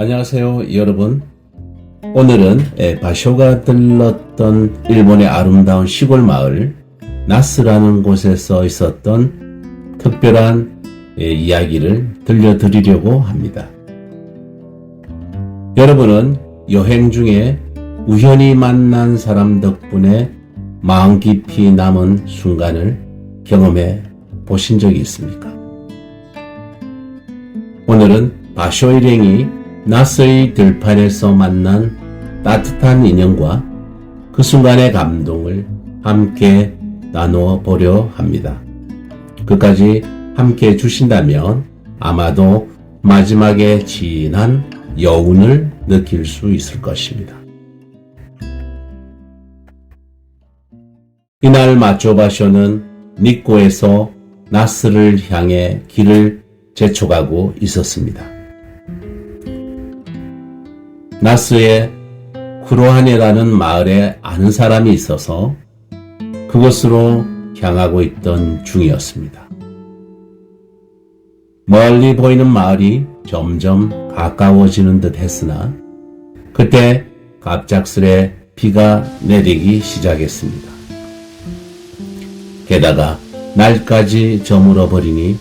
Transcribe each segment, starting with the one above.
안녕하세요 여러분. 오늘은 바쇼가 들렀던 일본의 아름다운 시골 마을 나스라는 곳에서 있었던 특별한 이야기를 들려드리려고 합니다. 여러분은 여행 중에 우연히 만난 사람 덕분에 마음 깊이 남은 순간을 경험해 보신 적이 있습니까? 오늘은 바쇼 일행이 나스의 들판에서 만난 따뜻한 인연과 그 순간의 감동을 함께 나누어 보려 합니다. 끝까지 함께 해주신다면 아마도 마지막에 진한 여운을 느낄 수 있을 것입니다. 이날 마초바쇼는 니꼬에서 나스를 향해 길을 재촉하고 있었습니다. 나스의 쿠로하네라는 마을에 아는 사람이 있어서 그곳으로 향하고 있던 중이었습니다. 멀리 보이는 마을이 점점 가까워지는 듯 했으나 그때 갑작스레 비가 내리기 시작했습니다. 게다가 날까지 저물어 버리니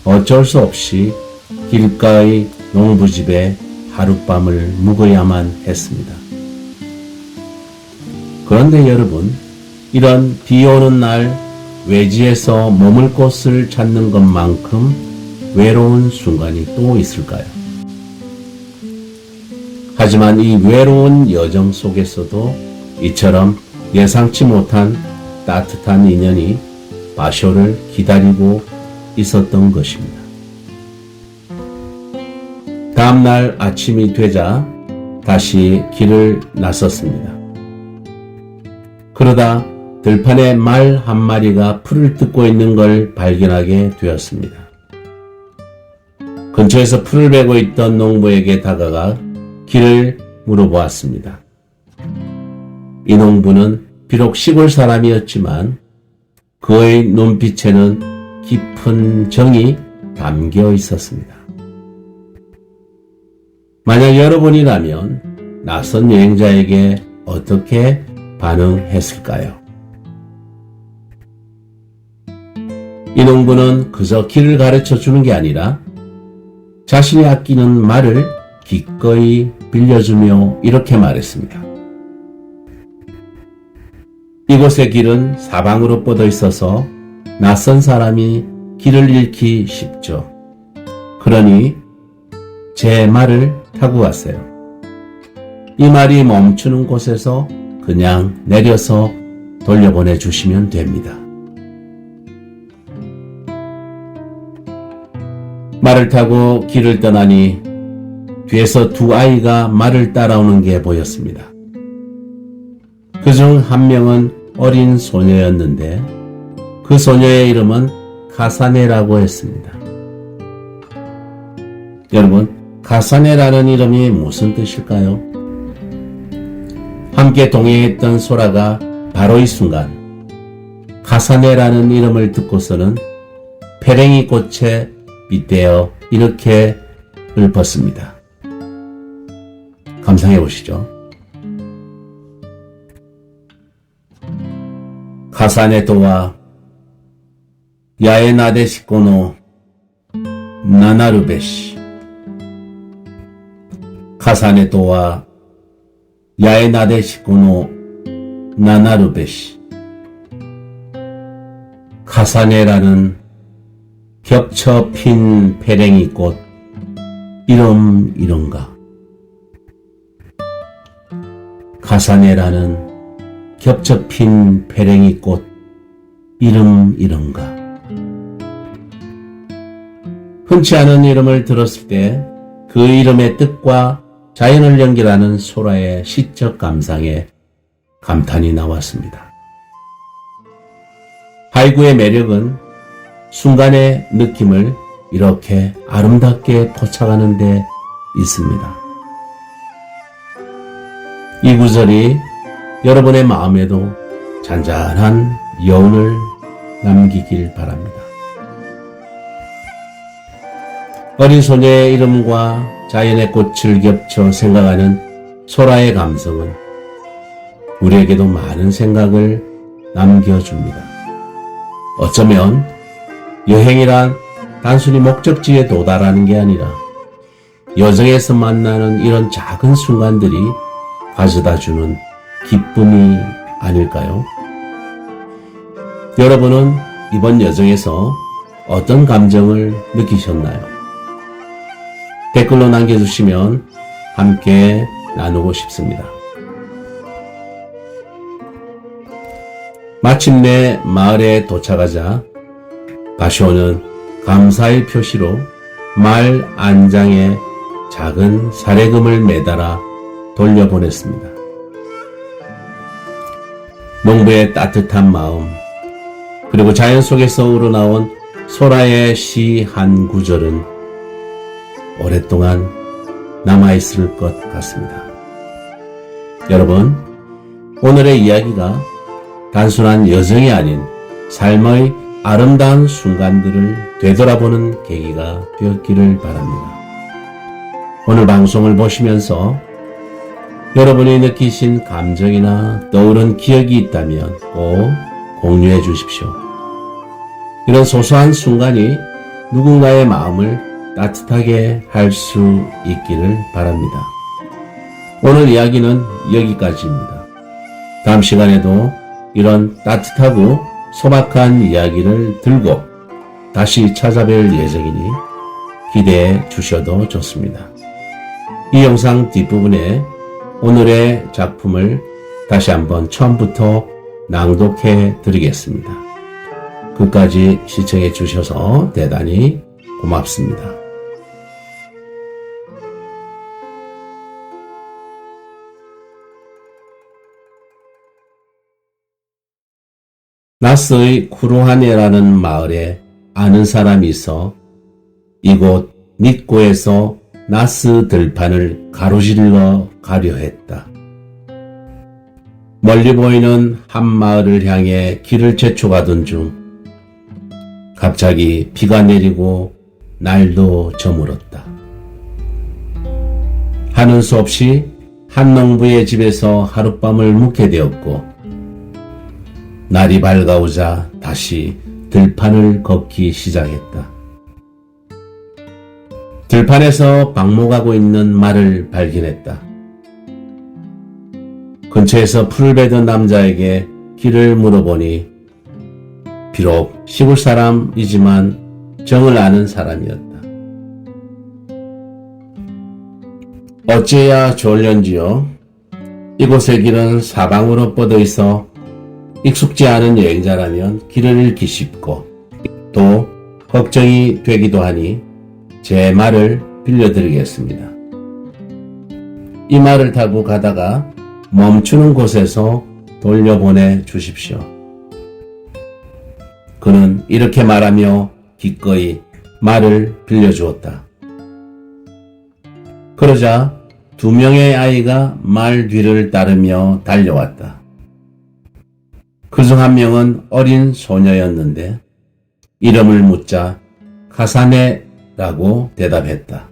어쩔 수 없이 길가의 농부집에 하룻밤을 묵어야만 했습니다. 그런데 여러분, 이런 비 오는 날 외지에서 머물 곳을 찾는 것만큼 외로운 순간이 또 있을까요? 하지만 이 외로운 여정 속에서도 이처럼 예상치 못한 따뜻한 인연이 바쇼를 기다리고 있었던 것입니다. 다음날 아침이 되자 다시 길을 나섰습니다. 그러다 들판에 말 한 마리가 풀을 뜯고 있는 걸 발견하게 되었습니다. 근처에서 풀을 베고 있던 농부에게 다가가 길을 물어보았습니다. 이 농부는 비록 시골 사람이었지만 그의 눈빛에는 깊은 정이 담겨 있었습니다. 만약 여러분이라면 낯선 여행자에게 어떻게 반응했을까요? 이 농부는 그저 길을 가르쳐 주는 게 아니라 자신이 아끼는 말을 기꺼이 빌려주며 이렇게 말했습니다. 이곳의 길은 사방으로 뻗어 있어서 낯선 사람이 길을 잃기 쉽죠. 그러니 제 말을 타고 가세요. 이 말이 멈추는 곳에서 그냥 내려서 돌려보내 주시면 됩니다. 말을 타고 길을 떠나니 뒤에서 두 아이가 말을 따라오는 게 보였습니다. 그중 한 명은 어린 소녀였는데 그 소녀의 이름은 카사네라고 했습니다. 여러분, 카사네라는 이름이 무슨 뜻일까요? 함께 동행했던 소라가 바로 이 순간 카사네라는 이름을 듣고서는 페랭이 꽃에 빗대어 이렇게 읊었습니다. 감상해 보시죠. 카사네토와 야에 나데시코노 나나루베시 카사네토와 야에 나데시코노 나나루베시 카사네라는 겹쳐 핀 페랭이 꽃 이름 이런가. 카사네라는 겹쳐 핀 페랭이 꽃 이름 이런가. 흔치 않은 이름을 들었을 때 그 이름의 뜻과 자연을 연결하는 소라의 시적 감상에 감탄이 나왔습니다. 하이구의 매력은 순간의 느낌을 이렇게 아름답게 포착하는 데 있습니다. 이 구절이 여러분의 마음에도 잔잔한 여운을 남기길 바랍니다. 어린 소녀의 이름과 자연의 꽃을 겹쳐 생각하는 소라의 감성은 우리에게도 많은 생각을 남겨줍니다. 어쩌면 여행이란 단순히 목적지에 도달하는 게 아니라 여정에서 만나는 이런 작은 순간들이 가져다주는 기쁨이 아닐까요? 여러분은 이번 여정에서 어떤 감정을 느끼셨나요? 댓글로 남겨주시면 함께 나누고 싶습니다. 마침내 마을에 도착하자 가시오는 감사의 표시로 말 안장에 작은 사례금을 매달아 돌려보냈습니다. 농부의 따뜻한 마음, 그리고 자연 속에서 우러나온 소라의 시 한 구절은 오랫동안 남아있을 것 같습니다. 여러분, 오늘의 이야기가 단순한 여정이 아닌 삶의 아름다운 순간들을 되돌아보는 계기가 되었기를 바랍니다. 오늘 방송을 보시면서 여러분이 느끼신 감정이나 떠오른 기억이 있다면 꼭 공유해 주십시오. 이런 소소한 순간이 누군가의 마음을 따뜻하게 할 수 있기를 바랍니다. 오늘 이야기는 여기까지입니다. 다음 시간에도 이런 따뜻하고 소박한 이야기를 들고 다시 찾아뵐 예정이니 기대해 주셔도 좋습니다. 이 영상 뒷부분에 오늘의 작품을 다시 한번 처음부터 낭독해 드리겠습니다. 끝까지 시청해 주셔서 대단히 고맙습니다. 나스의 쿠루하네라는 마을에 아는 사람이 있어 이곳 닛고에서 나스 들판을 가로질러 가려 했다. 멀리 보이는 한 마을을 향해 길을 재촉하던 중 갑자기 비가 내리고 날도 저물었다. 하는 수 없이 한 농부의 집에서 하룻밤을 묵게 되었고 날이 밝아오자 다시 들판을 걷기 시작했다. 들판에서 방목하고 있는 말을 발견했다. 근처에서 풀을 베던 남자에게 길을 물어보니 비록 시골 사람이지만 정을 아는 사람이었다. 어찌해야 좋을련지요? 이곳의 길은 사방으로 뻗어 있어 익숙지 않은 여행자라면 길을 잃기 쉽고 또 걱정이 되기도 하니 제 말을 빌려드리겠습니다. 이 말을 타고 가다가 멈추는 곳에서 돌려보내 주십시오. 그는 이렇게 말하며 기꺼이 말을 빌려주었다. 그러자 2명의 아이가 말 뒤를 따르며 달려왔다. 그중 한 명은 어린 소녀였는데 이름을 묻자 카사네라고 대답했다.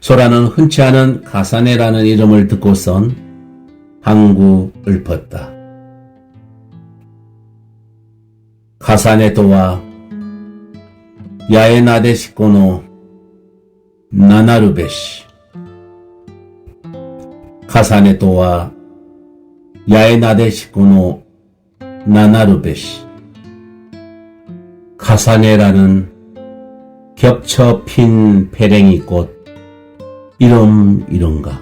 소라는 흔치 않은 카사네라는 이름을 듣고선 항구 읊었다. 카사네 또와 야에나데시코노 나나루베시 카사네 또와 야에나데시코노 나나루베시 카사네라는 겹쳐 핀 페랭이 꽃 이런가.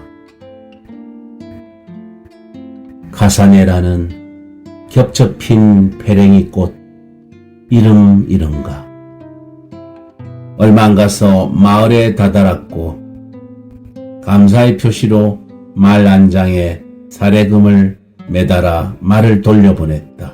카사네라는 겹쳐 핀 페랭이 꽃 이런가. 얼마 안 가서 마을에 다다랐고 감사의 표시로 말 안장에 사례금을 매달아 말을 돌려보냈다.